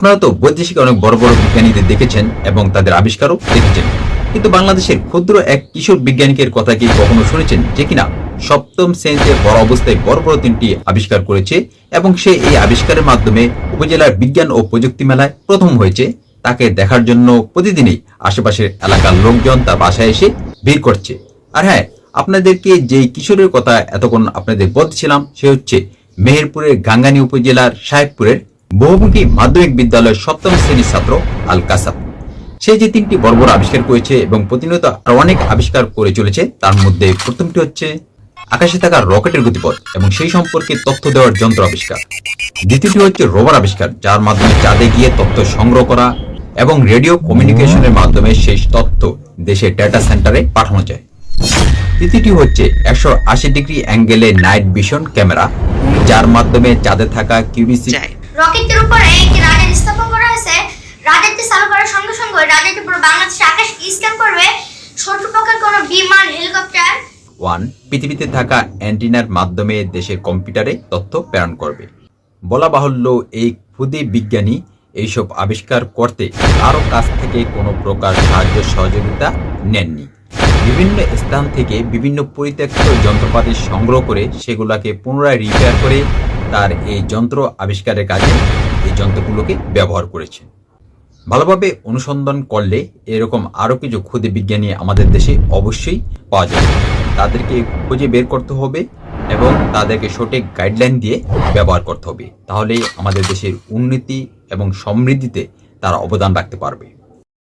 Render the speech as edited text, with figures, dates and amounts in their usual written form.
আপনারা তো বৈদেশিক অনেক বড় বড় বিজ্ঞানীদের দেখেছেন এবং তাদের আবিষ্কারও দেখেছেন, কিন্তু বাংলাদেশের ক্ষুদ্র এক কিশোর বিজ্ঞানীর কথা কি কখনো শুনেছেন যে কিনা সপ্তম শ্রেণীতে বড় অবস্থায় বড় বড় 3টি আবিষ্কার করেছে এবং সে এই আবিষ্কারের মাধ্যমে উপজেলার বিজ্ঞান ও প্রযুক্তি মেলায় প্রথম হয়েছে। তাকে দেখার জন্য প্রতিদিনই আশেপাশের এলাকার লোকজন তার বাসায় এসে ভিড় করছে। আর হ্যাঁ, আপনাদেরকে যে কিশোরের কথা এতক্ষণ আপনাদের বলছিলাম সে হচ্ছে মেহেরপুরের গাঙ্গানী উপজেলার সাহেবপুরের বহুমুখী মাধ্যমিক বিদ্যালয়ের সপ্তম শ্রেণীর ছাত্র আল কাসাব। সে যে 3টি বড় বড় আবিষ্কার করেছে এবং প্রতিনিয়ত আরো অনেক আবিষ্কার করে চলেছে, তার মধ্যে প্রথমটি হচ্ছে আকাশে থাকা রকেটের গতিপথ এবং সেই সম্পর্কে তথ্য দেওয়ার যন্ত্র আবিষ্কার। দ্বিতীয়টি হচ্ছে রোভার আবিষ্কার, যার মাধ্যমে চাঁদে গিয়ে তথ্য সংগ্রহ করা এবং রেডিও কমিউনিকেশনের মাধ্যমে সেই তথ্য দেশের ডেটা সেন্টারে পাঠানো যায়। তৃতীয়টি হচ্ছে 180 ডিগ্রি অ্যাঙ্গেলে নাইট ভিশন ক্যামেরা, যার মাধ্যমে চাঁদে থাকা কিউরিসিটি রকেটের উপরে একটি রাডার স্থাপন করা হয়েছে। রাডারটি চালু করার সঙ্গে সঙ্গে রাডারটি পুরো বাংলাদেশের আকাশ স্ক্যান করবে। শত্রুপক্ষের কোনো বিমান, হেলিকপ্টার পৃথিবীতে থাকা অ্যান্টিনার মাধ্যমে দেশের কম্পিউটারে তথ্য প্রেরণ করবে। বলা বাহুল্য, এই ক্ষুদে বিজ্ঞানী এইসব আবিষ্কার করতে কারো কাছ থেকে কোনো প্রকার সাহায্য সহযোগিতা নেননি। বিভিন্ন স্থান থেকে বিভিন্ন পরিত্যক্ত যন্ত্রপাতি সংগ্রহ করে সেগুলোকে পুনরায় রিপেয়ার করে তার এই যন্ত্র আবিষ্কারের কাজে এই যন্ত্রগুলোকে ব্যবহার করেছে। ভালোভাবে অনুসন্ধান করলে এরকম আরও কিছু ক্ষুদে বিজ্ঞানী আমাদের দেশে অবশ্যই পাওয়া যাবে। তাদেরকে খুঁজে বের করতে হবে এবং তাদেরকে সঠিক গাইডলাইন দিয়ে ব্যবহার করতে হবে, তাহলেই আমাদের দেশের উন্নতি এবং সমৃদ্ধিতে তারা অবদান রাখতে পারবে।